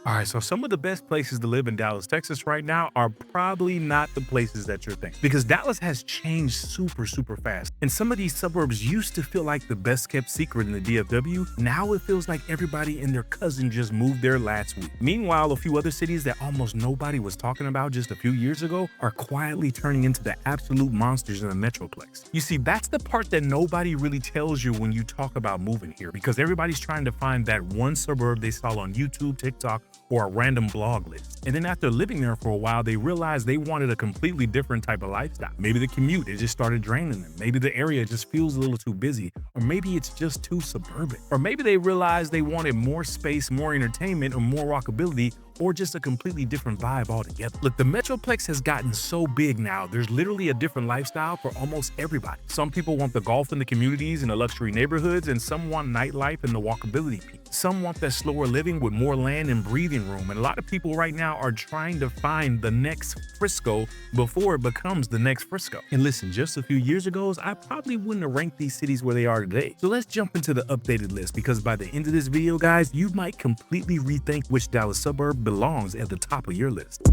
All right, so some of the best places to live in Dallas, Texas right now are probably not the places that you're thinking because Dallas has changed super fast. And some of these suburbs used to feel like the best kept secret in the DFW. Now it feels like everybody and their cousin just moved there last week. Meanwhile, a few other cities that almost nobody was talking about just a few years ago are quietly turning into the absolute monsters in the Metroplex. You see, that's the part that nobody really tells you when you talk about moving here because everybody's trying to find that one suburb they saw on YouTube, TikTok, or a random blog list. And then after living there for a while, they realized they wanted a completely different type of lifestyle. Maybe the commute, it just started draining them. Maybe the area just feels a little too busy, or maybe it's just too suburban. Or maybe they realized they wanted more space, more entertainment, or more walkability, or just a completely different vibe altogether. Look, the Metroplex has gotten so big now, there's literally a different lifestyle for almost everybody. Some people want the golf in the communities and the luxury neighborhoods, and some want nightlife and the walkability piece. Some want that slower living with more land and breathing room, and a lot of people right now are trying to find the next Frisco before it becomes the next Frisco. And listen, just a few years ago, I probably wouldn't have ranked these cities where they are today. So let's jump into the updated list because by the end of this video, guys, you might completely rethink which Dallas suburb belongs at the top of your list.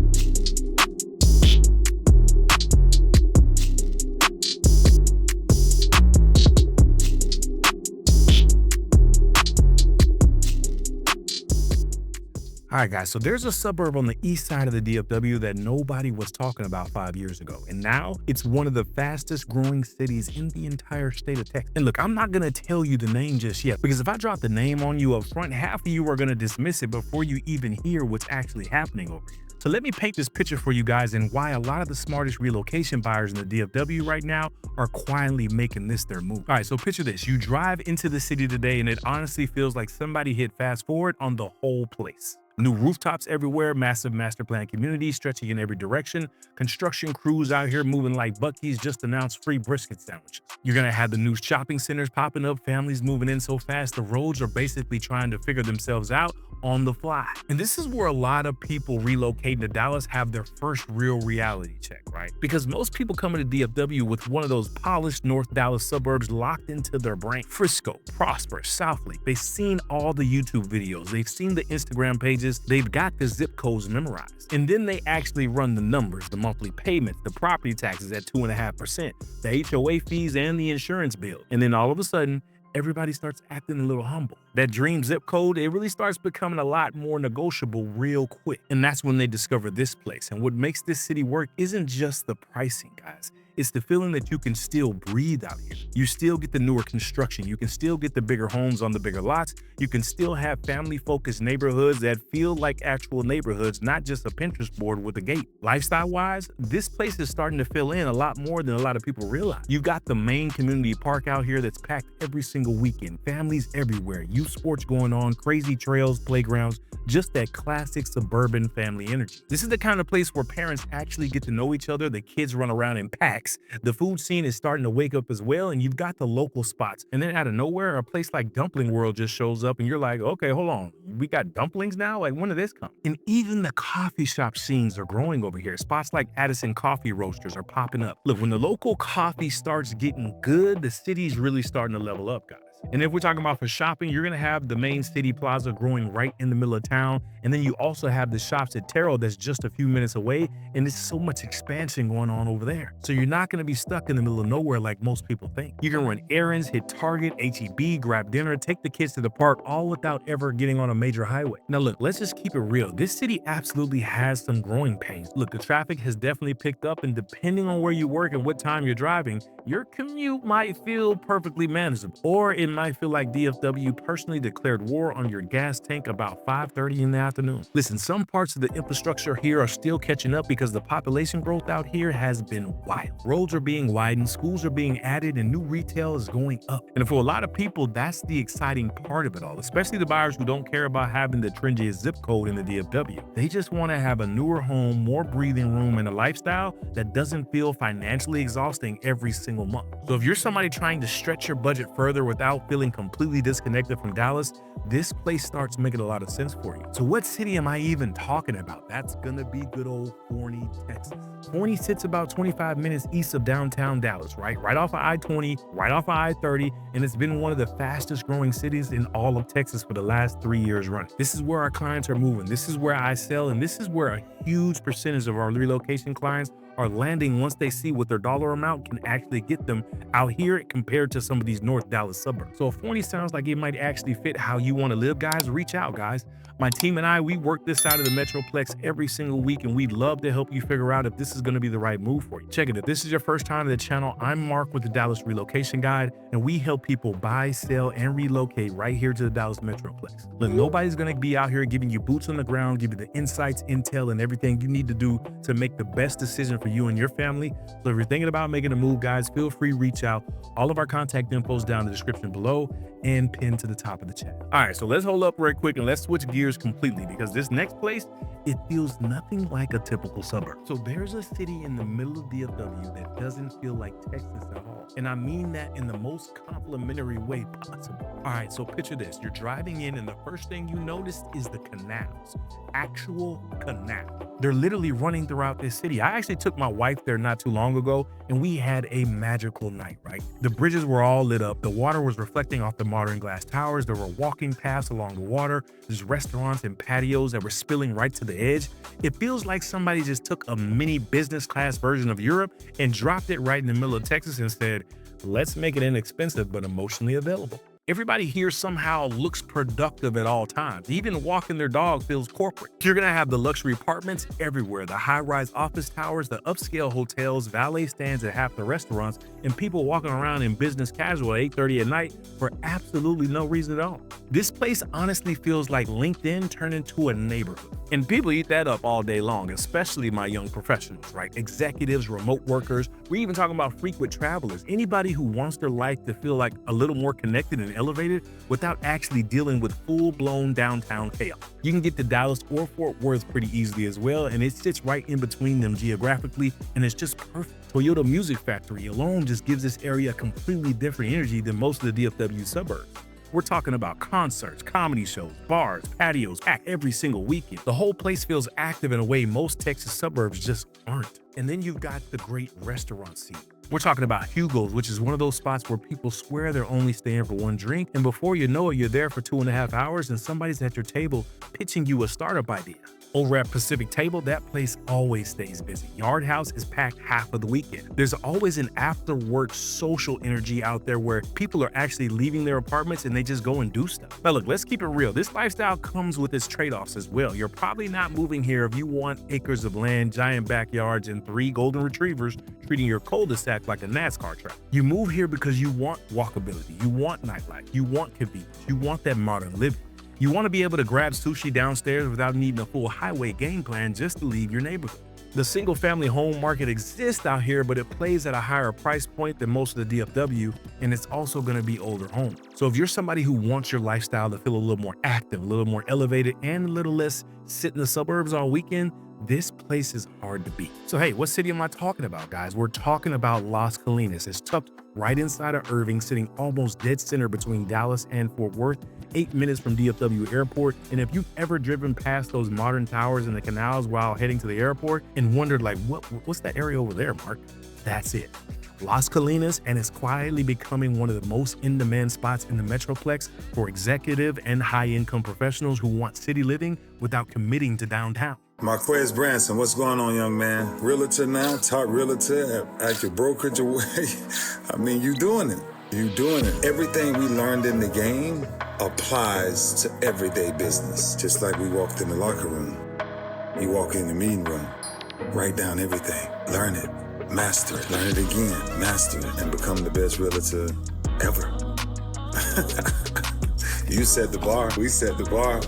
All right, guys, so there's a suburb on the east side of the DFW that nobody was talking about 5 years ago. And now it's one of the fastest growing cities in the entire state of Texas. And look, I'm not going to tell you the name just yet, because if I drop the name on you up front, half of you are going to dismiss it before you even hear what's actually happening over here. So let me paint this picture for you guys and why a lot of the smartest relocation buyers in the DFW right now are quietly making this their move. All right, so picture this. You drive into the city today and it honestly feels like somebody hit fast forward on the whole place. New rooftops everywhere, massive master plan communities stretching in every direction, construction crews out here moving like Buc-ee's just announced free brisket sandwiches. You're gonna have the new shopping centers popping up, families moving in so fast, the roads are basically trying to figure themselves out on the fly. And this is where a lot of people relocating to Dallas have their first real reality check, right? Because most people come into DFW with one of those polished North Dallas suburbs locked into their brain. Frisco, Prosper, Southlake. They've seen all the YouTube videos. They've seen the Instagram pages. They've got the zip codes memorized. And then they actually run the numbers, the monthly payments, the property taxes at 2.5%, the HOA fees, and the insurance bill. And then all of a sudden, everybody starts acting a little humble. That dream zip code, it really starts becoming a lot more negotiable real quick. And that's when they discover this place. And what makes this city work isn't just the pricing, guys. It's the feeling that you can still breathe out here. You still get the newer construction. You can still get the bigger homes on the bigger lots. You can still have family-focused neighborhoods that feel like actual neighborhoods, not just a Pinterest board with a gate. Lifestyle-wise, this place is starting to fill in a lot more than a lot of people realize. You've got the main community park out here that's packed every single weekend. Families everywhere. Youth sports going on, crazy trails, playgrounds, just that classic suburban family energy. This is the kind of place where parents actually get to know each other. The kids run around in packs. The food scene is starting to wake up as well, and you've got the local spots. And then out of nowhere, a place like Dumpling World just shows up, and you're like, okay, hold on. We got dumplings now? Like, when did this come? And even the coffee shop scenes are growing over here. Spots like Addison Coffee Roasters are popping up. Look, when the local coffee starts getting good, the city's really starting to level up, guys. And if we're talking about for shopping, you're going to have the main city plaza growing right in the middle of town. And then you also have the shops at Terrell that's just a few minutes away. And there's so much expansion going on over there. So you're not going to be stuck in the middle of nowhere like most people think. You can run errands, hit Target, HEB, grab dinner, take the kids to the park, all without ever getting on a major highway. Now look, let's just keep it real. This city absolutely has some growing pains. Look, the traffic has definitely picked up, and depending on where you work and what time you're driving, your commute might feel perfectly manageable, or it might feel like DFW personally declared war on your gas tank about 5:30 in the afternoon. Listen, some parts of the infrastructure here are still catching up because the population growth out here has been wild. Roads are being widened, schools are being added, and new retail is going up. And for a lot of people, that's the exciting part of it all, especially the buyers who don't care about having the trendiest zip code in the DFW. They just want to have a newer home, more breathing room, and a lifestyle that doesn't feel financially exhausting every single month. So if you're somebody trying to stretch your budget further without feeling completely disconnected from Dallas, this place starts making a lot of sense for you. So what city am I even talking about? That's gonna be good old Forney, Texas. Forney sits about 25 minutes east of downtown Dallas, right? Right off of I-20, right off of I-30, and it's been one of the fastest growing cities in all of Texas for the last 3 years running. This is where our clients are moving. This is where I sell, and this is where a huge percentage of our relocation clients are landing once they see what their dollar amount can actually get them out here compared to some of these North Dallas suburbs. So if Forney sounds like it might actually fit how you want to live, guys, reach out, guys. My team and I, we work this side of the Metroplex every single week, and we'd love to help you figure out if this is going to be the right move for you. Check it. If this is your first time to the channel, I'm Mark with the Dallas Relocation Guide, and we help people buy, sell, and relocate right here to the Dallas Metroplex. Look, nobody's going to be out here giving you boots on the ground, give you the insights, intel, and everything you need to do to make the best decision for you and your family. So if you're thinking about making a move, guys, feel free to reach out. All of our contact info is down in the description below and pinned to the top of the chat. All right, so let's hold up real quick and let's switch gears completely, because this next place, it feels nothing like a typical suburb. So there's a city in the middle of DFW that doesn't feel like Texas at all. And I mean that in the most complimentary way possible. All right, so picture this. You're driving in and the first thing you notice is the canals. Actual canal. They're literally running throughout this city. I actually took my wife there not too long ago, and we had a magical night, right? The bridges were all lit up. The water was reflecting off the modern glass towers. There were walking paths along the water. There's restaurants and patios that were spilling right to the edge. It feels like somebody just took a mini business class version of Europe and dropped it right in the middle of Texas and said, let's make it inexpensive but emotionally available. Everybody here somehow looks productive at all times. Even walking their dog feels corporate. You're gonna have the luxury apartments everywhere, the high-rise office towers, the upscale hotels, valet stands at half the restaurants, and people walking around in business casual at 8:30 at night for absolutely no reason at all. This place honestly feels like LinkedIn turned into a neighborhood. And people eat that up all day long, especially my young professionals, right? Executives, remote workers. We're even talking about frequent travelers. Anybody who wants their life to feel like a little more connected and elevated without actually dealing with full-blown downtown chaos. You can get to Dallas or Fort Worth pretty easily as well, and it sits right in between them geographically, and it's just perfect. Toyota Music Factory alone just gives this area a completely different energy than most of the DFW suburbs. We're talking about concerts, comedy shows, bars, patios, packed every single weekend. The whole place feels active in a way most Texas suburbs just aren't. And then you've got the great restaurant scene. We're talking about Hugo's, which is one of those spots where people swear they're only staying for one drink, and before you know it, you're there for 2.5 hours and somebody's at your table pitching you a startup idea. Over at Pacific Table, that place always stays busy. Yard House is packed half of the weekend. There's always an after-work social energy out there where people are actually leaving their apartments and they just go and do stuff. Now look, let's keep it real. This lifestyle comes with its trade-offs as well. You're probably not moving here if you want acres of land, giant backyards, and 3 golden retrievers treating your cul-de-sac like a NASCAR track. You move here because you want walkability, you want nightlife, you want convenience, you want that modern living. You want to be able to grab sushi downstairs without needing a full highway game plan just to leave your neighborhood. The single-family home market exists out here, but it plays at a higher price point than most of the DFW, and it's also going to be older homes. So if you're somebody who wants your lifestyle to feel a little more active, a little more elevated, and a little less sit in the suburbs all weekend, this place is hard to beat. So hey, what city am I talking about, guys? We're talking about Las Colinas. It's tucked right inside of Irving, sitting almost dead center between Dallas and Fort Worth, 8 minutes from DFW Airport. And if you've ever driven past those modern towers and the canals while heading to the airport and wondered like, what's that area over there, Mark? That's it. Las Colinas, and it's quietly becoming one of the most in-demand spots in the Metroplex for executive and high-income professionals who want city living without committing to downtown. Marquez Branson, what's going on, young man? Realtor now, top realtor at your brokerage away. I mean, you doing it. You doing it. Everything we learned in the game applies to everyday business. Just like we walked in the locker room. You walk in the meeting room, write down everything, learn it, master it, learn it again, master it, and become the best realtor ever. You set the bar, we set the bar.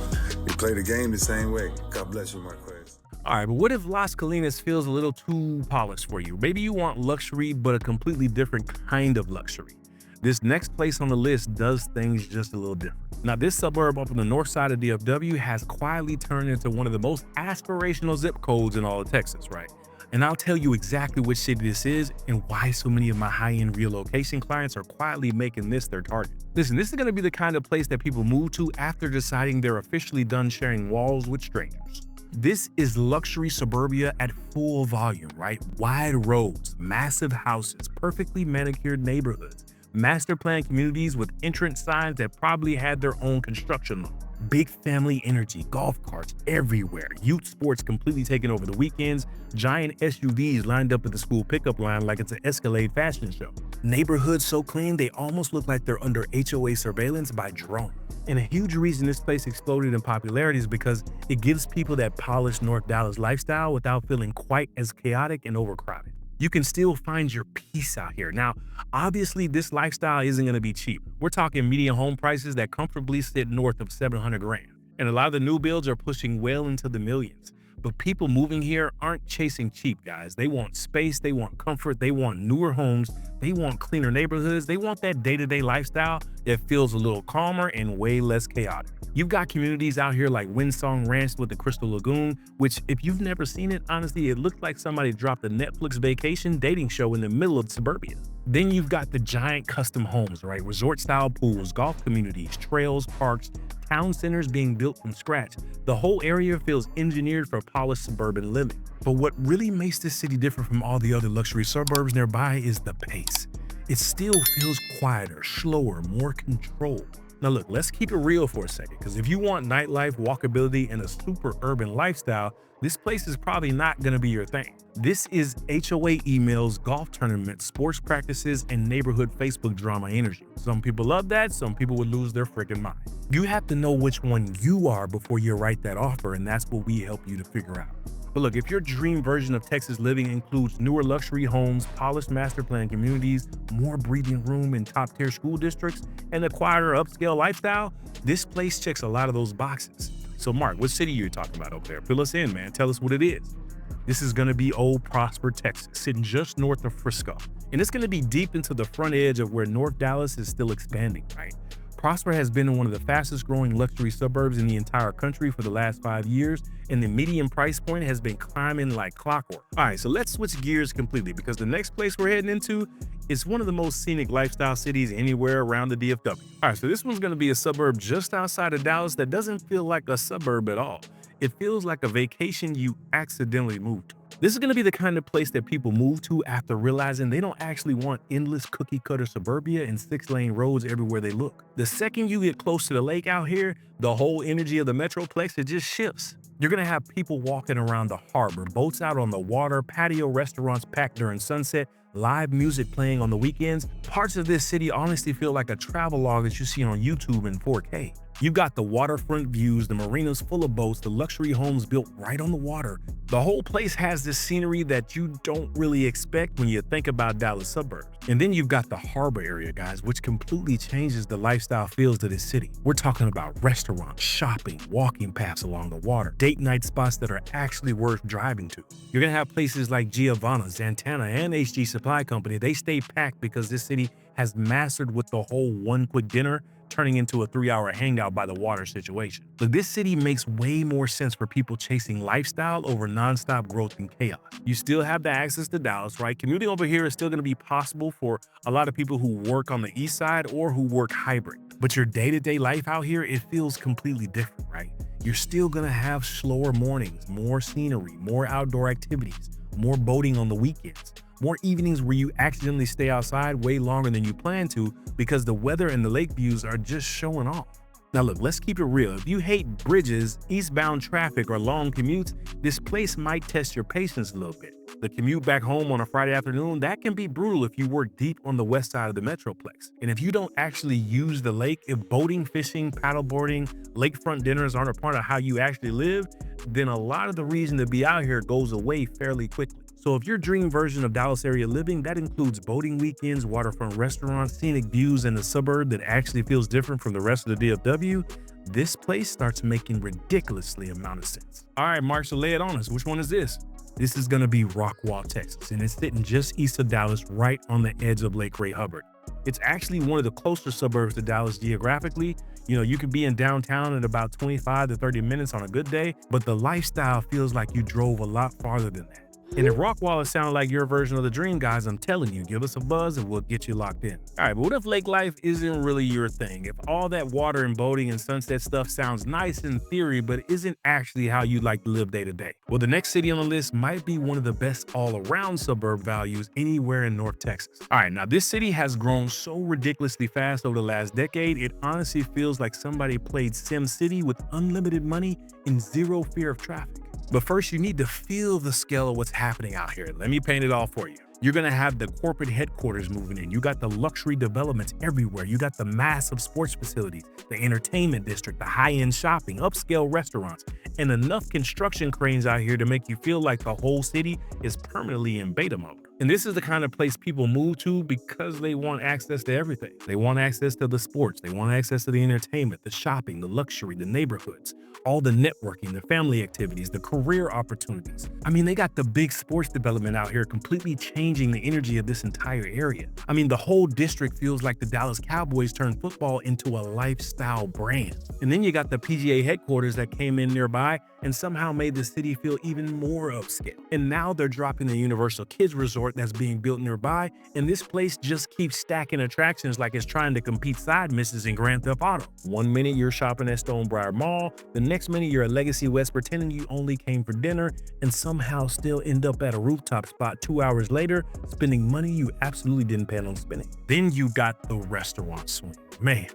We play the game the same way. God bless you, Marquez. All right, but what if Las Colinas feels a little too polished for you? Maybe you want luxury, but a completely different kind of luxury. This next place on the list does things just a little different. Now, this suburb up on the north side of DFW has quietly turned into one of the most aspirational zip codes in all of Texas, right? And I'll tell you exactly which city this is and why so many of my high-end relocation clients are quietly making this their target. Listen, this is going to be the kind of place that people move to after deciding they're officially done sharing walls with strangers. This is luxury suburbia at full volume, right? Wide roads, massive houses, perfectly manicured neighborhoods, master plan communities with entrance signs that probably had their own construction loan. Big family energy, golf carts everywhere, youth sports completely taking over the weekends, giant SUVs lined up at the school pickup line like it's an Escalade fashion show. Neighborhoods so clean they almost look like they're under HOA surveillance by drone. And a huge reason this place exploded in popularity is because it gives people that polished North Dallas lifestyle without feeling quite as chaotic and overcrowded. You can still find your peace out here. Now, obviously, this lifestyle isn't going to be cheap. We're talking median home prices that comfortably sit north of 700 grand. And a lot of the new builds are pushing well into the millions. But people moving here aren't chasing cheap, guys. They want space, they want comfort, they want newer homes, they want cleaner neighborhoods, they want that day-to-day lifestyle that feels a little calmer and way less chaotic. You've got communities out here like Windsong Ranch with the Crystal Lagoon, which if you've never seen it, honestly, it looked like somebody dropped a Netflix vacation dating show in the middle of suburbia. Then you've got the giant custom homes, right? Resort-style pools, golf communities, trails, parks, town centers being built from scratch. The whole area feels engineered for polished suburban living. But what really makes this city different from all the other luxury suburbs nearby is the pace. It still feels quieter, slower, more controlled. Now look, let's keep it real for a second, because if you want nightlife, walkability, and a super urban lifestyle, this place is probably not going to be your thing. This is HOA emails, golf tournaments, sports practices, and neighborhood Facebook drama energy. Some people love that, some people would lose their freaking mind. You have to know which one you are before you write that offer, and that's what we help you to figure out. But look, if your dream version of Texas living includes newer luxury homes, polished master plan communities, more breathing room in top tier school districts, and a quieter upscale lifestyle, this place checks a lot of those boxes. So Mark, what city are you talking about over there? Fill us in, man. Tell us what it is. This is gonna be Old Prosper, Texas, sitting just north of Frisco. And it's gonna be deep into the front edge of where North Dallas is still expanding, right? Prosper has been one of the fastest growing luxury suburbs in the entire country for the last 5 years, and the median price point has been climbing like clockwork. All right, so let's switch gears completely, because the next place we're heading into is one of the most scenic lifestyle cities anywhere around the DFW. All right, so this one's gonna be a suburb just outside of Dallas that doesn't feel like a suburb at all. It feels like a vacation you accidentally moved to. This is going to be the kind of place that people move to after realizing they don't actually want endless cookie cutter suburbia and 6-lane roads everywhere they look. The second you get close to the lake out here, the whole energy of the Metroplex, it just shifts. You're going to have people walking around the harbor, boats out on the water, patio restaurants packed during sunset, live music playing on the weekends. Parts of this city honestly feel like a travelogue that you see on YouTube in 4K. You've got the waterfront views, the marinas full of boats, the luxury homes built right on the water. The whole place has this scenery that you don't really expect when you think about Dallas suburbs. And then you've got the harbor area, guys, which completely changes the lifestyle feels to this city. We're talking about restaurants, shopping, walking paths along the water, date night spots that are actually worth driving to. You're gonna have places like Giovanna, Zantana, and HG Supply Company. They stay packed because this city has mastered with the whole one quick dinner turning into a 3-hour hangout by the water situation. Look, this city makes way more sense for people chasing lifestyle over nonstop growth and chaos. You still have the access to Dallas, right? Commuting over here is still going to be possible for a lot of people who work on the east side or who work hybrid. But your day-to-day life out here, it feels completely different, right? You're still going to have slower mornings, more scenery, more outdoor activities, more boating on the weekends, more evenings where you accidentally stay outside way longer than you plan to because the weather and the lake views are just showing off. Now look, let's keep it real. If you hate bridges, eastbound traffic, or long commutes, this place might test your patience a little bit. The commute back home on a Friday afternoon, that can be brutal if you work deep on the west side of the Metroplex. And if you don't actually use the lake, if boating, fishing, paddleboarding, lakefront dinners aren't a part of how you actually live, then a lot of the reason to be out here goes away fairly quickly. So if your dream version of Dallas area living, that includes boating weekends, waterfront restaurants, scenic views, and a suburb that actually feels different from the rest of the DFW, this place starts making ridiculously amount of sense. All right, Mark, so lay it on us. Which one is this? This is gonna be Rockwall, Texas, and it's sitting just east of Dallas, right on the edge of Lake Ray Hubbard. It's actually one of the closer suburbs to Dallas geographically. You know, you could be in downtown in about 25 to 30 minutes on a good day, but the lifestyle feels like you drove a lot farther than that. And if Rockwall sounded like your version of the dream, guys, I'm telling you, give us a buzz and we'll get you locked in. All right, but what if lake life isn't really your thing? If all that water and boating and sunset stuff sounds nice in theory, but isn't actually how you like to live day to day? Well, the next city on the list might be one of the best all-around suburb values anywhere in North Texas. All right, now this city has grown so ridiculously fast over the last decade, it honestly feels like somebody played Sim City with unlimited money and zero fear of traffic. But first, you need to feel the scale of what's happening out here. Let me paint it all for you. You're gonna have the corporate headquarters moving in. You got the luxury developments everywhere. You got the massive sports facilities, the entertainment district, the high-end shopping, upscale restaurants, and enough construction cranes out here to make you feel like the whole city is permanently in beta mode. And this is the kind of place people move to because they want access to everything. They want access to the sports, they want access to the entertainment, the shopping, the luxury, the neighborhoods, all the networking, the family activities, the career opportunities. I mean, they got the big sports development out here completely changing the energy of this entire area. I mean, the whole district feels like the Dallas Cowboys turned football into a lifestyle brand. And then you got the PGA headquarters that came in nearby and somehow made the city feel even more upscale. And now they're dropping the Universal Kids Resort that's being built nearby, and this place just keeps stacking attractions like it's trying to compete side missions in Grand Theft Auto. One minute you're shopping at Stonebriar Mall, the next minute you're at Legacy West pretending you only came for dinner, and somehow still end up at a rooftop spot 2 hours later, spending money you absolutely didn't plan on spending. Then you got the restaurant swing. Man,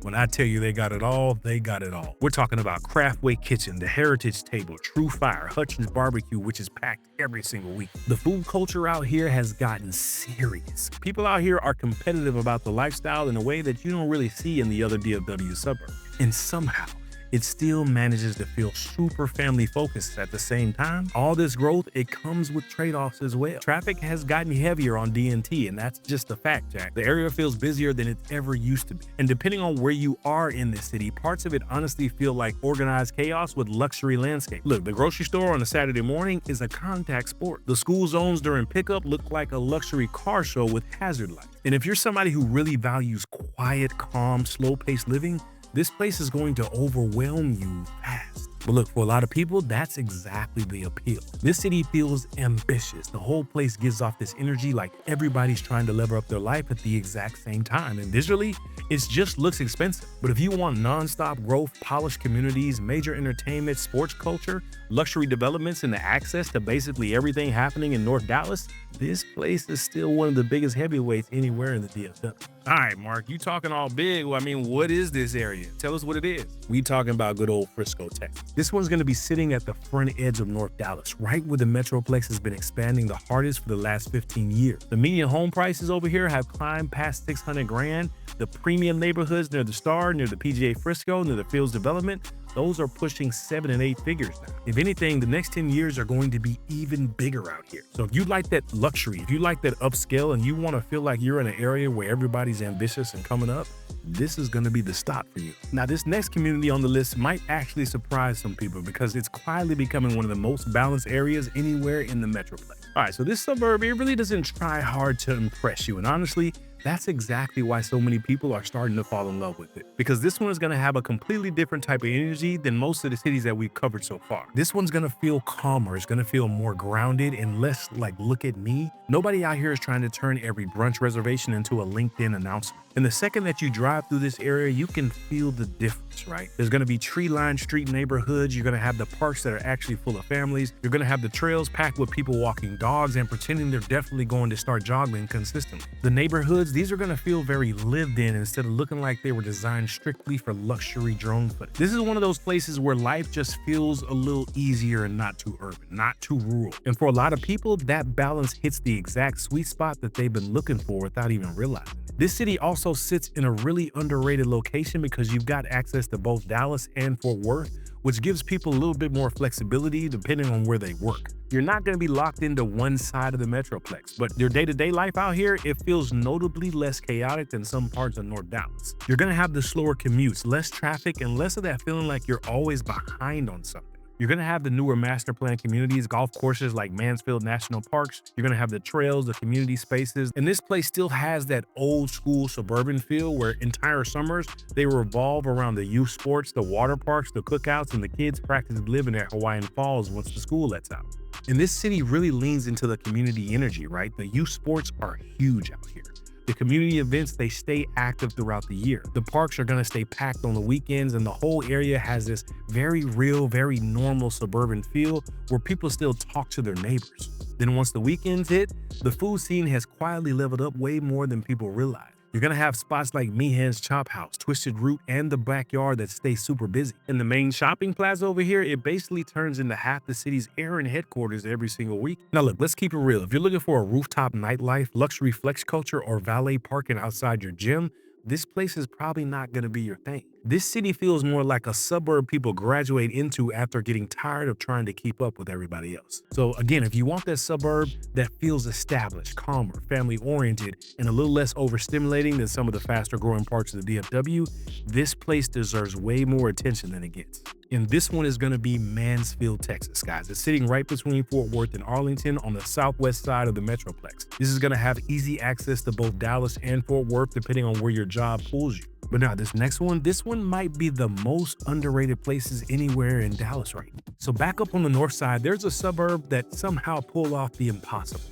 when I tell you they got it all, they got it all. We're talking about Craftway Kitchen, the Heritage Table, True Fire, Hutchins Barbecue, which is packed every single week. The food culture out here has gotten serious. People out here are competitive about the lifestyle in a way that you don't really see in the other DFW suburbs. And somehow, it still manages to feel super family focused at the same time. All this growth, it comes with trade-offs as well. Traffic has gotten heavier on DNT, and that's just a fact, Jack. The area feels busier than it ever used to be. And depending on where you are in this city, parts of it honestly feel like organized chaos with luxury landscape. Look, the grocery store on a Saturday morning is a contact sport. The school zones during pickup look like a luxury car show with hazard lights. And if you're somebody who really values quiet, calm, slow-paced living, this place is going to overwhelm you fast. But look, for a lot of people, that's exactly the appeal. This city feels ambitious. The whole place gives off this energy like everybody's trying to level up their life at the exact same time. And visually, it just looks expensive. But if you want nonstop growth, polished communities, major entertainment, sports culture, luxury developments, and the access to basically everything happening in North Dallas, this place is still one of the biggest heavyweights anywhere in the DFW. All right, Mark, you talking all big. Well, I mean, what is this area? Tell us what it is. We talking about good old Frisco, Texas. This one's going to be sitting at the front edge of North Dallas, right where the Metroplex has been expanding the hardest for the last 15 years. The median home prices over here have climbed past 600 grand. The premium neighborhoods near the Star, near the PGA Frisco, near the Fields Development, those are pushing 7 and 8 figures now. If anything, the next 10 years are going to be even bigger out here. So if you like that luxury, if you like that upscale, and you want to feel like you're in an area where everybody's ambitious and coming up, this is going to be the stop for you. Now, this next community on the list might actually surprise some people because it's quietly becoming one of the most balanced areas anywhere in the Metroplex. All right, so this suburb, it really doesn't try hard to impress you. And honestly, that's exactly why so many people are starting to fall in love with it. Because this one is going to have a completely different type of energy than most of the cities that we've covered so far. This one's going to feel calmer. It's going to feel more grounded and less like, look at me. Nobody out here is trying to turn every brunch reservation into a LinkedIn announcement. And the second that you drive through this area, you can feel the difference, right? There's going to be tree-lined street neighborhoods. You're going to have the parks that are actually full of families. You're going to have the trails packed with people walking dogs and pretending they're definitely going to start jogging consistently. The neighborhoods, these are going to feel very lived in instead of looking like they were designed strictly for luxury drone footage. This is one of those places where life just feels a little easier and not too urban, not too rural. And for a lot of people, that balance hits the exact sweet spot that they've been looking for without even realizing it. This city also sits in a really underrated location because you've got access to both Dallas and Fort Worth, which gives people a little bit more flexibility depending on where they work. You're not going to be locked into one side of the Metroplex, but your day-to-day life out here, it feels notably less chaotic than some parts of North Dallas. You're going to have the slower commutes, less traffic, and less of that feeling like you're always behind on something. You're going to have the newer master plan communities, golf courses like Mansfield National Parks. You're going to have the trails, the community spaces. And this place still has that old school suburban feel where entire summers, they revolve around the youth sports, the water parks, the cookouts, and the kids practice living at Hawaiian Falls once the school lets out. And this city really leans into the community energy, right? The youth sports are huge out here. The community events, they stay active throughout the year. The parks are gonna stay packed on the weekends, and the whole area has this very real, very normal suburban feel where people still talk to their neighbors. Then once the weekends hit, the food scene has quietly leveled up way more than people realize. You're gonna have spots like Meehan's Chop House, Twisted Root, and the Backyard that stay super busy. And the main shopping plaza over here, it basically turns into half the city's errand headquarters every single week. Now look, let's keep it real. If you're looking for a rooftop nightlife, luxury flex culture, or valet parking outside your gym, this place is probably not gonna be your thing. This city feels more like a suburb people graduate into after getting tired of trying to keep up with everybody else. So again, if you want that suburb that feels established, calmer, family-oriented, and a little less overstimulating than some of the faster growing parts of the DFW, this place deserves way more attention than it gets. And this one is gonna be Mansfield, Texas, guys. It's sitting right between Fort Worth and Arlington on the southwest side of the Metroplex. This is gonna have easy access to both Dallas and Fort Worth, depending on where your job pulls you. But now this next one, this one might be the most underrated places anywhere in Dallas right now. So back up on the north side, there's a suburb that somehow pulled off the impossible.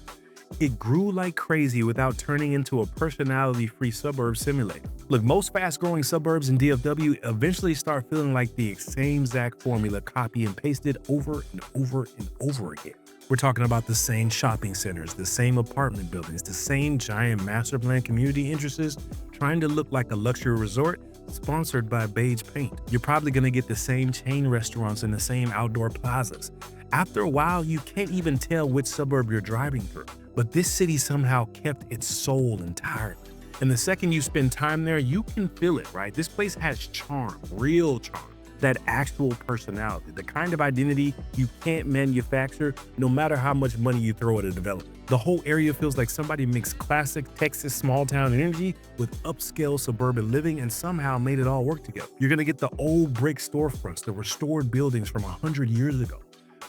It grew like crazy without turning into a personality-free suburb simulator. Look, most fast-growing suburbs in DFW eventually start feeling like the same exact formula copy and pasted over and over and over again. We're talking about the same shopping centers, the same apartment buildings, the same giant master plan community entrances, trying to look like a luxury resort sponsored by beige paint. You're probably gonna get the same chain restaurants and the same outdoor plazas. After a while, you can't even tell which suburb you're driving through. But this city somehow kept its soul entirely. And the second you spend time there, you can feel it, right? This place has charm, real charm. That actual personality, the kind of identity you can't manufacture no matter how much money you throw at a developer. The whole area feels like somebody mixed classic Texas small town energy with upscale suburban living and somehow made it all work together. You're gonna get the old brick storefronts, the restored buildings from 100 years ago.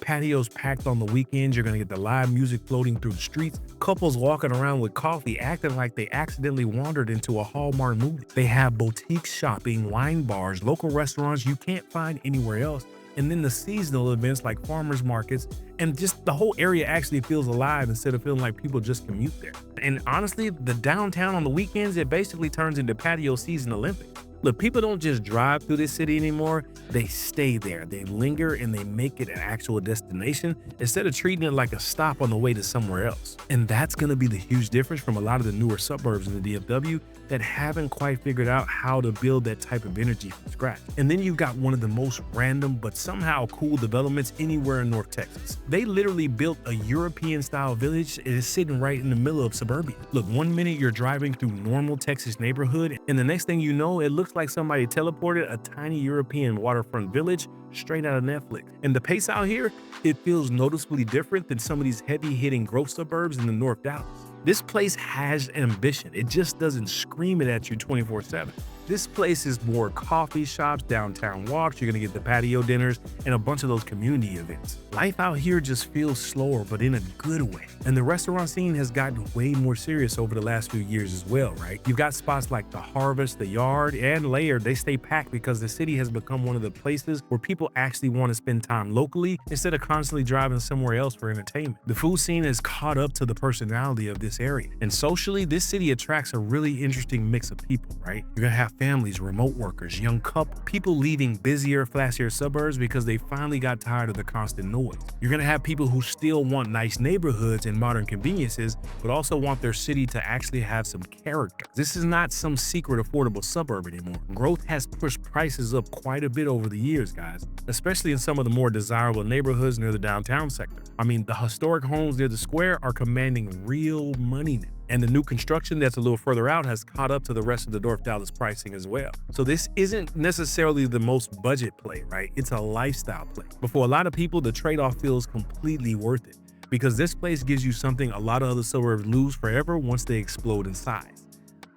Patios packed on the weekends, you're gonna get the live music floating through the streets, couples walking around with coffee acting like they accidentally wandered into a Hallmark movie. They have boutique shopping, wine bars, local restaurants you can't find anywhere else, and then the seasonal events like farmers markets, and just the whole area actually feels alive instead of feeling like people just commute there. And honestly, the downtown on the weekends, it basically turns into patio season Olympics. Look, people don't just drive through this city anymore, they stay there, they linger, and they make it an actual destination instead of treating it like a stop on the way to somewhere else. And that's gonna be the huge difference from a lot of the newer suburbs in the DFW that haven't quite figured out how to build that type of energy from scratch. And then you've got one of the most random but somehow cool developments anywhere in North Texas. They literally built a European-style village and it's sitting right in the middle of suburbia. Look, one minute you're driving through normal Texas neighborhood, and the next thing you know, it looks like somebody teleported a tiny European waterfront village straight out of Netflix. And the pace out here, it feels noticeably different than some of these heavy-hitting growth suburbs in the North Dallas. This place has ambition. It just doesn't scream it at you 24/7. This place is more coffee shops, downtown walks, you're gonna get the patio dinners, and a bunch of those community events. Life out here just feels slower, but in a good way. And the restaurant scene has gotten way more serious over the last few years as well, right? You've got spots like The Harvest, The Yard, and Laird. They stay packed because the city has become one of the places where people actually want to spend time locally instead of constantly driving somewhere else for entertainment. The food scene has caught up to the personality of this area. And socially, this city attracts a really interesting mix of people, right? You're gonna have families, remote workers, young couples, people leaving busier, flashier suburbs because they finally got tired of the constant noise. You're gonna have people who still want nice neighborhoods and modern conveniences, but also want their city to actually have some character. This is not some secret affordable suburb anymore. Growth has pushed prices up quite a bit over the years, guys, especially in some of the more desirable neighborhoods near the downtown sector. I mean, the historic homes near the square are commanding real money now. And the new construction that's a little further out has caught up to the rest of the North Dallas pricing as well. So this isn't necessarily the most budget play, right? It's a lifestyle play. But for a lot of people, the trade-off feels completely worth it because this place gives you something a lot of other suburbs lose forever once they explode in size: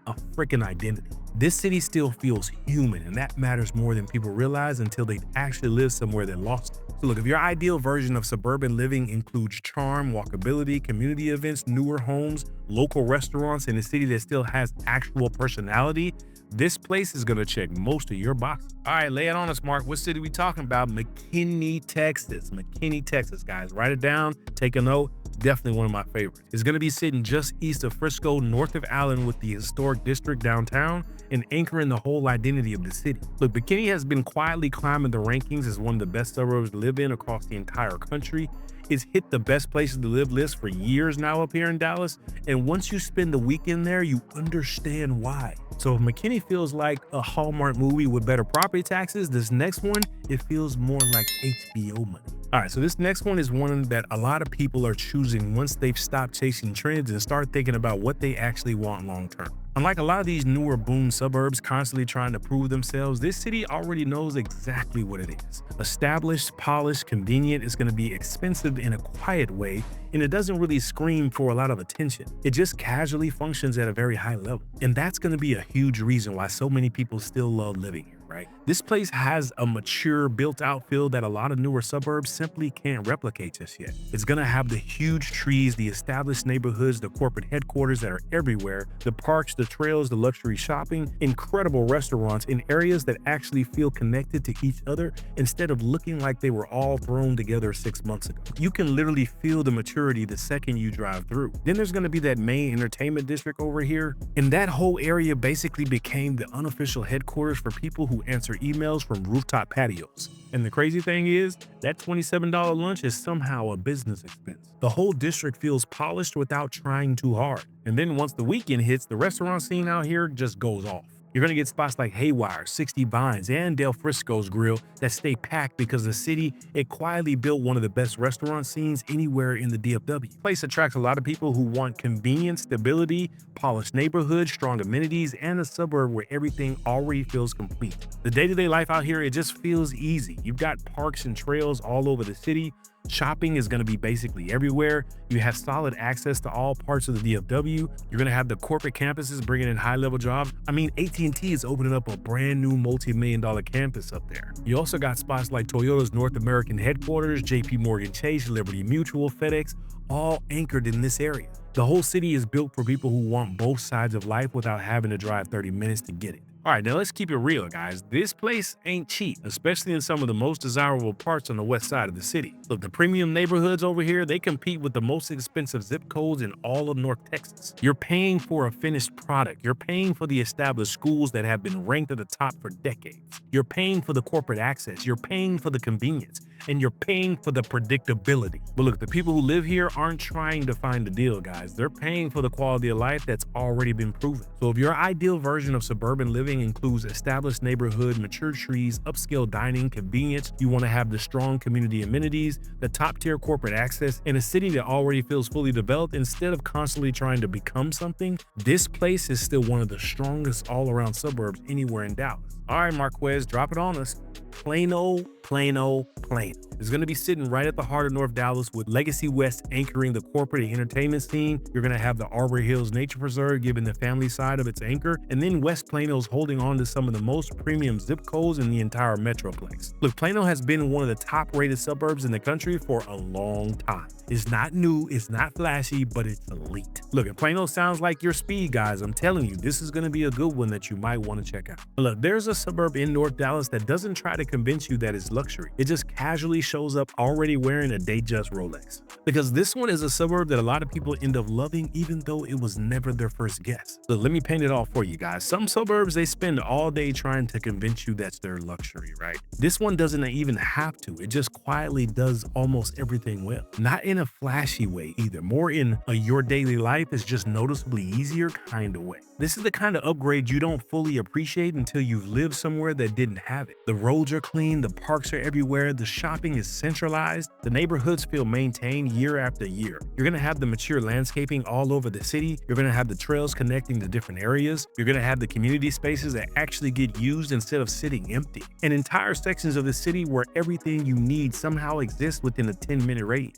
a freaking identity. This city still feels human, and that matters more than people realize until they actually live somewhere that lost it. So look, if your ideal version of suburban living includes charm, walkability, community events, newer homes, local restaurants, and a city that still has actual personality, This place is gonna check most of your boxes. All right, lay it on us, Mark. What city we talking about? McKinney, Texas. McKinney, Texas, guys. Write it down, take a note. Definitely one of my favorites. It's gonna be sitting just east of Frisco, north of Allen, with the historic district downtown and anchoring the whole identity of the city. Look, McKinney has been quietly climbing the rankings as one of the best suburbs to live in across the entire country. It's hit the best places to live list for years now up here in Dallas, and once you spend the weekend there, you understand why. So if McKinney feels like a Hallmark movie with better property taxes, this next one, it feels more like HBO money. All right, so this next one is one that a lot of people are choosing once they've stopped chasing trends and start thinking about what they actually want long term. Unlike a lot of these newer boom suburbs constantly trying to prove themselves, this city already knows exactly what it is. Established, polished, convenient. It's going to be expensive in a quiet way, and it doesn't really scream for a lot of attention. It just casually functions at a very high level. And that's going to be a huge reason why so many people still love living here. Right? This place has a mature, built-out feel that a lot of newer suburbs simply can't replicate just yet. It's gonna have the huge trees, the established neighborhoods, the corporate headquarters that are everywhere, the parks, the trails, the luxury shopping, incredible restaurants in areas that actually feel connected to each other instead of looking like they were all thrown together 6 months ago. You can literally feel the maturity the second you drive through. Then there's gonna be that main entertainment district over here, and that whole area basically became the unofficial headquarters for people who answer emails from rooftop patios. And the crazy thing is, that $27 lunch is somehow a business expense. The whole district feels polished without trying too hard. And then once the weekend hits, the restaurant scene out here just goes off. You're gonna get spots like Haywire, 60 Vines, and Del Frisco's Grill that stay packed because the city, it quietly built one of the best restaurant scenes anywhere in the DFW. The place attracts a lot of people who want convenience, stability, polished neighborhoods, strong amenities, and a suburb where everything already feels complete. The day-to-day life out here, it just feels easy. You've got parks and trails all over the city. Shopping is going to be basically everywhere. You have solid access to all parts of the DFW. You're going to have the corporate campuses bringing in high-level jobs. I mean, AT&T is opening up a brand new multi-million-dollar campus up there. You also got spots like Toyota's North American headquarters, JP Morgan Chase, Liberty Mutual, FedEx, all anchored in this area. The whole city is built for people who want both sides of life without having to drive 30 minutes to get it. All right, now let's keep it real, guys. This place ain't cheap, especially in some of the most desirable parts on the west side of the city. Look, the premium neighborhoods over here, they compete with the most expensive zip codes in all of North Texas. You're paying for a finished product. You're paying for the established schools that have been ranked at the top for decades. You're paying for the corporate access. You're paying for the convenience. And you're paying for the predictability. But look, the people who live here aren't trying to find a deal, guys. They're paying for the quality of life that's already been proven. So if your ideal version of suburban living includes established neighborhood, mature trees, upscale dining, convenience, you want to have the strong community amenities, the top-tier corporate access, and a city that already feels fully developed instead of constantly trying to become something, this place is still one of the strongest all-around suburbs anywhere in Dallas. All right, Marquez, drop it on us. Plano, Plano, Plano. It's going to be sitting right at the heart of North Dallas with Legacy West anchoring the corporate and entertainment scene. You're going to have the Arbor Hills Nature Preserve giving the family side of its anchor, and then West Plano's holding on to some of the most premium zip codes in the entire Metroplex. Look, Plano has been one of the top-rated suburbs in the country for a long time. It's not new, it's not flashy, but it's elite. Look, if Plano sounds like your speed, guys, I'm telling you, this is going to be a good one that you might want to check out. Look, there's a suburb in North Dallas that doesn't try to convince you that it's luxury. It just casually shows up already wearing a Datejust Rolex. Because this one is a suburb that a lot of people end up loving even though it was never their first guess. So let me paint it all for you guys. Some suburbs, they spend all day trying to convince you that's their luxury, right? This one doesn't even have to. It just quietly does almost everything well. Not in a flashy way either, more in a your daily life is just noticeably easier kind of way. This is the kind of upgrade you don't fully appreciate until you've lived somewhere that didn't have it. The roads are clean, the parks are everywhere, the shopping is centralized, the neighborhoods feel maintained year after year. You're gonna have the mature landscaping all over the city, you're gonna have the trails connecting to different areas, you're gonna have the community spaces that actually get used instead of sitting empty, and entire sections of the city where everything you need somehow exists within a 10-minute radius.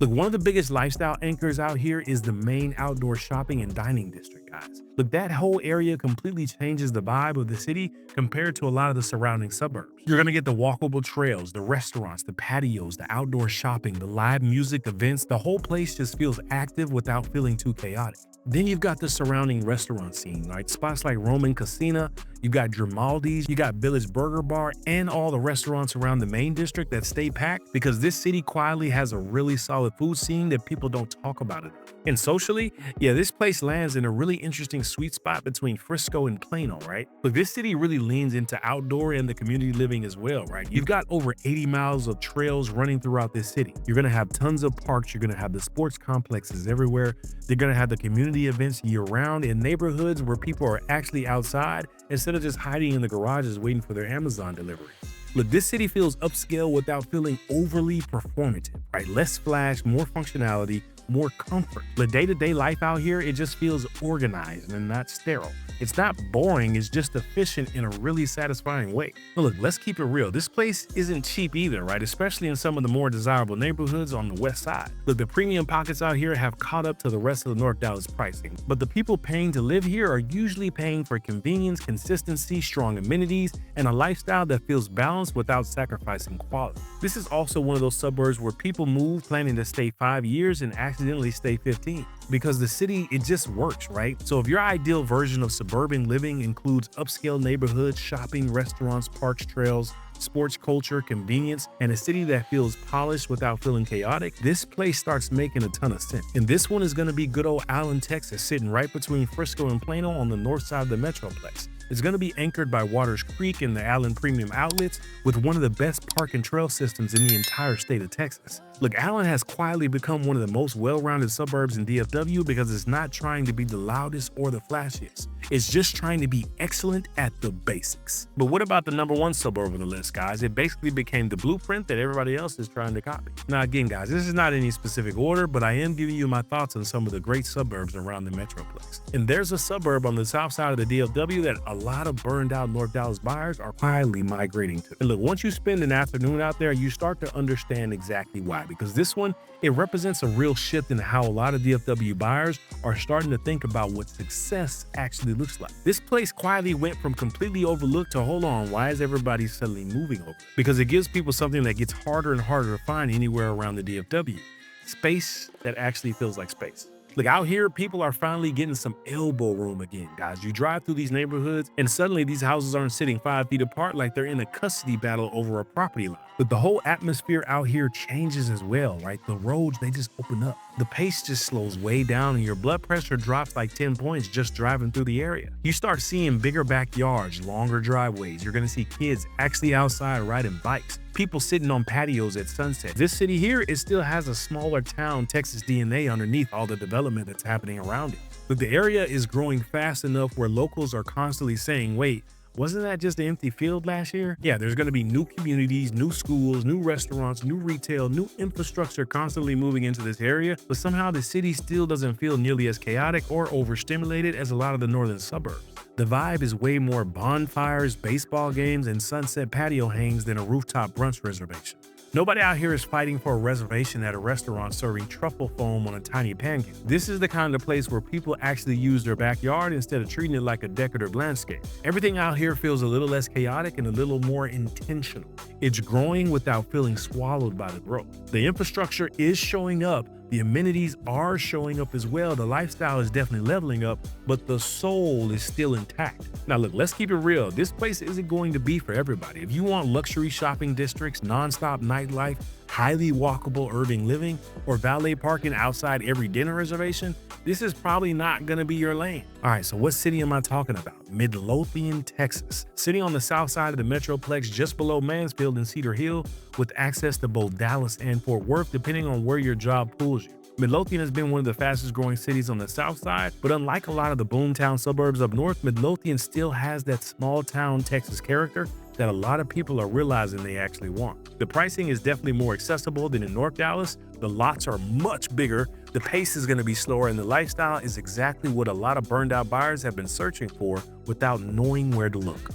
Look, one of the biggest lifestyle anchors out here is the main outdoor shopping and dining district, guys. Look, that whole area completely changes the vibe of the city compared to a lot of the surrounding suburbs. You're gonna get the walkable trails, the restaurants, the patios, the outdoor shopping, the live music events. The whole place just feels active without feeling too chaotic. Then you've got the surrounding restaurant scene, right? Spots like Roman Casina, you got Grimaldi's, you got Village Burger Bar, and all the restaurants around the main district that stay packed because this city quietly has a really solid food scene that people don't talk about it. And socially, yeah, this place lands in a really interesting sweet spot between Frisco and Plano, right? But this city really leans into outdoor and the community living as well, right? You've got over 80 miles of trails running throughout this city. You're gonna have tons of parks, you're gonna have the sports complexes everywhere, they're gonna have the community events year-round in neighborhoods where people are actually outside instead of just hiding in the garages waiting for their Amazon delivery. Look, this city feels upscale without feeling overly performative, right? Less flash, more functionality, more comfort. The day-to-day life out here, it just feels organized and not sterile. It's not boring, it's just efficient in a really satisfying way. But look, let's keep it real. This place isn't cheap either, right? Especially in some of the more desirable neighborhoods on the west side. Look, the premium pockets out here have caught up to the rest of the North Dallas pricing, but the people paying to live here are usually paying for convenience, consistency, strong amenities, and a lifestyle that feels balanced without sacrificing quality. This is also one of those suburbs where people move planning to stay 5 years and accidentally stay 15. Because the city, it just works, right? So if your ideal version of suburban living includes upscale neighborhoods, shopping, restaurants, parks, trails, sports culture, convenience, and a city that feels polished without feeling chaotic, this place starts making a ton of sense. And this one is going to be good old Allen, Texas, sitting right between Frisco and Plano on the north side of the Metroplex. It's going to be anchored by Waters Creek and the Allen Premium Outlets with one of the best park and trail systems in the entire state of Texas. Look, Allen has quietly become one of the most well-rounded suburbs in DFW because it's not trying to be the loudest or the flashiest. It's just trying to be excellent at the basics. But what about the number one suburb on the list, guys? It basically became the blueprint that everybody else is trying to copy. Now, again, guys, this is not any specific order, but I am giving you my thoughts on some of the great suburbs around the Metroplex. And there's a suburb on the south side of the DFW that a lot of burned out North Dallas buyers are quietly migrating to. And look, once you spend an afternoon out there, you start to understand exactly why, because this one, it represents a real shift in how a lot of DFW buyers are starting to think about what success actually looks like. This place quietly went from completely overlooked to, hold on, why is everybody suddenly moving over? Because it gives people something that gets harder and harder to find anywhere around the DFW. Space that actually feels like space. Look, out here, people are finally getting some elbow room again, guys. You drive through these neighborhoods and suddenly these houses aren't sitting 5 feet apart like they're in a custody battle over a property line. But the whole atmosphere out here changes as well, right? The roads, they just open up. The pace just slows way down and your blood pressure drops like 10 points just driving through the area. You start seeing bigger backyards, longer driveways. You're gonna see kids actually outside riding bikes, people sitting on patios at sunset. This city here, it still has a smaller town Texas DNA underneath all the development that's happening around it. But the area is growing fast enough where locals are constantly saying, wait, wasn't that just an empty field last year? Yeah, there's going to be new communities, new schools, new restaurants, new retail, new infrastructure constantly moving into this area, but somehow the city still doesn't feel nearly as chaotic or overstimulated as a lot of the northern suburbs. The vibe is way more bonfires, baseball games, and sunset patio hangs than a rooftop brunch reservation. Nobody out here is fighting for a reservation at a restaurant serving truffle foam on a tiny pancake. This is the kind of place where people actually use their backyard instead of treating it like a decorative landscape. Everything out here feels a little less chaotic and a little more intentional. It's growing without feeling swallowed by the growth. The infrastructure is showing up. The amenities are showing up as well. The lifestyle is definitely leveling up, but the soul is still intact. Now look, let's keep it real. This place isn't going to be for everybody. If you want luxury shopping districts, nonstop nightlife, highly walkable urban living, or valet parking outside every dinner reservation, this is probably not going to be your lane. All right, so what city am I talking about? Midlothian, Texas. Sitting on the south side of the Metroplex just below Mansfield and Cedar Hill with access to both Dallas and Fort Worth depending on where your job pulls you. Midlothian has been one of the fastest growing cities on the south side, but unlike a lot of the boomtown suburbs up north, Midlothian still has that small town Texas character that a lot of people are realizing they actually want. The pricing is definitely more accessible than in North Dallas. The lots are much bigger, the pace is going to be slower, and the lifestyle is exactly what a lot of burned out buyers have been searching for without knowing where to look.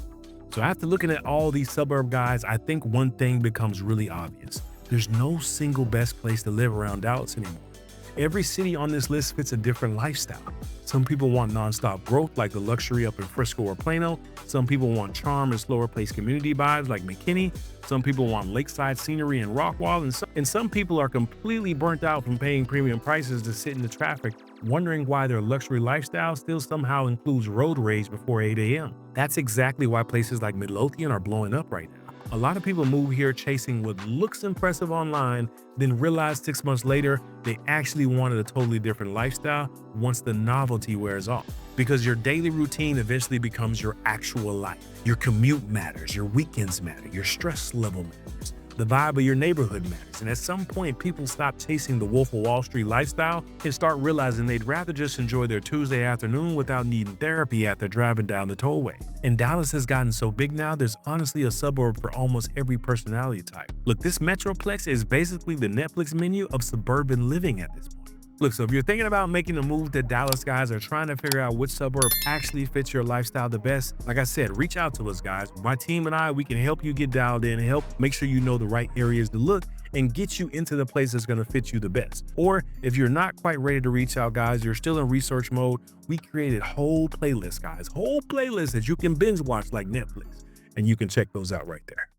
So after looking at all these suburb guys, I think one thing becomes really obvious. There's no single best place to live around Dallas anymore. Every city on this list fits a different lifestyle. Some people want nonstop growth like the luxury up in Frisco or Plano. Some people want charm and slower pace community vibes like McKinney. Some people want lakeside scenery and Rockwall. And some people are completely burnt out from paying premium prices to sit in the traffic wondering why their luxury lifestyle still somehow includes road rage before 8 a.m. That's exactly why places like Midlothian are blowing up right now. A lot of people move here chasing what looks impressive online, then realize 6 months later they actually wanted a totally different lifestyle once the novelty wears off. Because your daily routine eventually becomes your actual life. Your commute matters, your weekends matter, your stress level matters. The vibe of your neighborhood matters. And at some point, people stop chasing the Wolf of Wall Street lifestyle and start realizing they'd rather just enjoy their Tuesday afternoon without needing therapy after driving down the tollway. And Dallas has gotten so big now, there's honestly a suburb for almost every personality type. Look, this Metroplex is basically the Netflix menu of suburban living at this point. Look, so if you're thinking about making a move to Dallas, guys, or trying to figure out which suburb actually fits your lifestyle the best, like I said, reach out to us, guys. My team and I, we can help you get dialed in, help make sure you know the right areas to look, and get you into the place that's going to fit you the best. Or if you're not quite ready to reach out, guys, you're still in research mode, we created whole playlists, guys, whole playlists that you can binge watch like Netflix, and you can check those out right there.